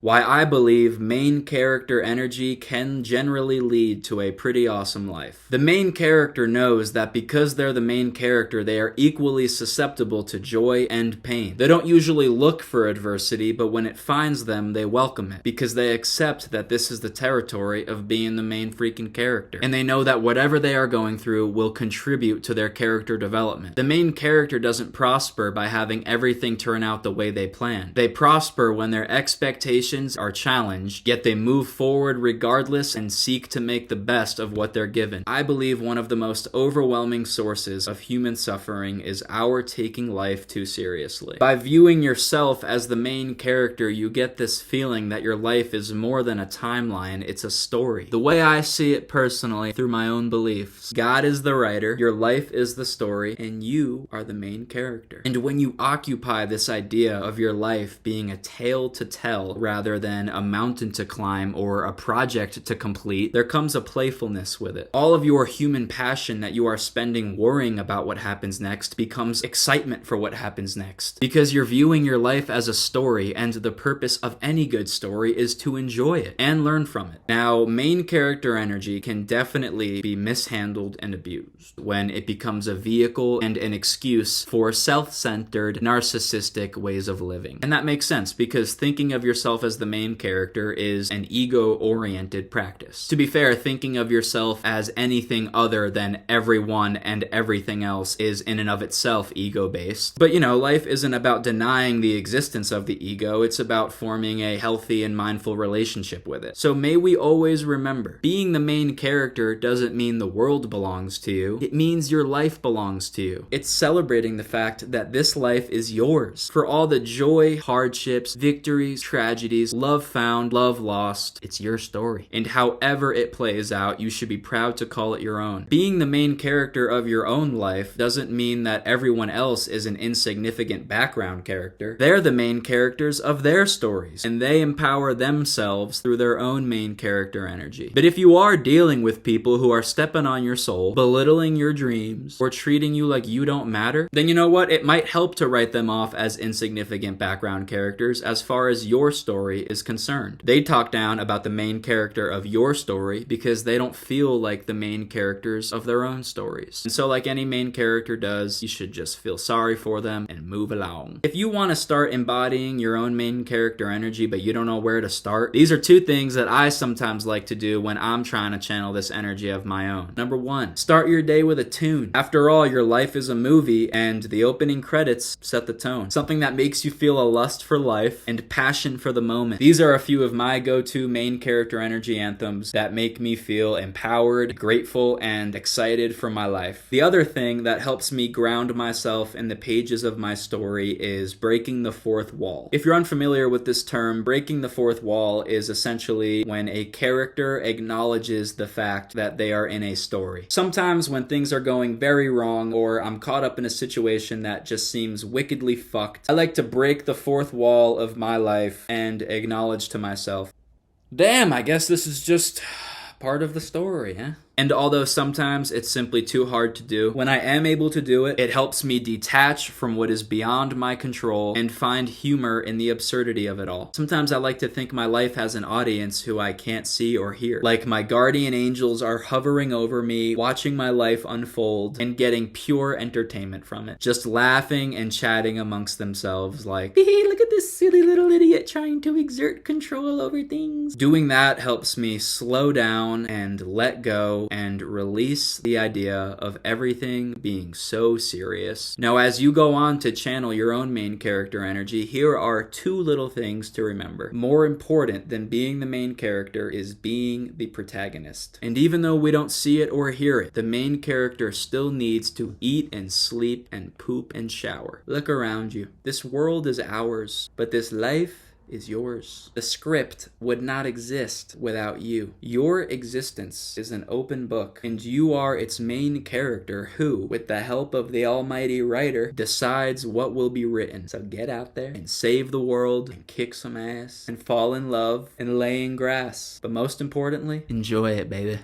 Why I believe main character energy can generally lead to a pretty awesome life. The main character knows that because they're the main character, they are equally susceptible to joy and pain. They don't usually look for adversity, but when it finds them, they welcome it because they accept that this is the territory of being the main freaking character. And they know that whatever they are going through will contribute to their character development. The main character doesn't prosper by having everything turn out the way they plan. They prosper when their expectations are challenged, yet they move forward regardless and seek to make the best of what they're given. I believe one of the most overwhelming sources of human suffering is our taking life too seriously. By viewing yourself as the main character, you get this feeling that your life is more than a timeline, it's a story. The way I see it personally, through my own beliefs, God is the writer, your life is the story, and you are the main character. And when you occupy this idea of your life being a tale to tell rather than a mountain to climb or a project to complete, there comes a playfulness with it. All of your human passion that you are spending worrying about what happens next becomes excitement for what happens next. Because you're viewing your life as a story, and the purpose of any good story is to enjoy it and learn from it. Now, main character energy can definitely be mishandled and abused when it becomes a vehicle and an excuse for self-centered, narcissistic ways of living. And that makes sense because thinking of yourself as the main character is an ego-oriented practice. To be fair, thinking of yourself as anything other than everyone and everything else is in and of itself ego-based. But life isn't about denying the existence of the ego, it's about forming a healthy and mindful relationship with it. So may we always remember, being the main character doesn't mean the world belongs to you, it means your life belongs to you. It's celebrating the fact that this life is yours. For all the joy, hardships, victories, tragedies, love found, love lost, it's your story. And however it plays out, you should be proud to call it your own. Being the main character of your own life doesn't mean that everyone else is an insignificant background character. They're the main characters of their stories, and they empower themselves through their own main character energy. But if you are dealing with people who are stepping on your soul, belittling your dreams, or treating you like you don't matter, then you know what? It might help to write them off as insignificant background characters as far as your story is concerned. They talk down about the main character of your story because they don't feel like the main characters of their own stories. And so like any main character does, you should just feel sorry for them and move along. If you want to start embodying your own main character energy but you don't know where to start, these are two things that I sometimes like to do when I'm trying to channel this energy of my own. Number one, start your day with a tune. After all, your life is a movie and the opening credits set the tone. Something that makes you feel a lust for life and passion for the moment. These are a few of my go-to main character energy anthems that make me feel empowered, grateful, and excited for my life. The other thing that helps me ground myself in the pages of my story is breaking the fourth wall. If you're unfamiliar with this term, breaking the fourth wall is essentially when a character acknowledges the fact that they are in a story. Sometimes when things are going very wrong or I'm caught up in a situation that just seems wickedly fucked, I like to break the fourth wall of my life and acknowledge to myself, damn, I guess this is just part of the story, huh? And although sometimes it's simply too hard to do, when I am able to do it, it helps me detach from what is beyond my control and find humor in the absurdity of it all. Sometimes I like to think my life has an audience who I can't see or hear. Like my guardian angels are hovering over me, watching my life unfold, and getting pure entertainment from it. Just laughing and chatting amongst themselves like, hey, look at this silly little idiot trying to exert control over things. Doing that helps me slow down and let go and release the idea of everything being so serious. Now, as you go on to channel your own main character energy, here are two little things to remember. More important than being the main character is being the protagonist. And even though we don't see it or hear it, the main character still needs to eat and sleep and poop and shower. Look around you. This world is ours, but this life is yours. The script would not exist without you. Your existence is an open book, and you are its main character who, with the help of the almighty writer, decides what will be written. So get out there and save the world and kick some ass and fall in love and lay in grass. But most importantly, enjoy it, baby.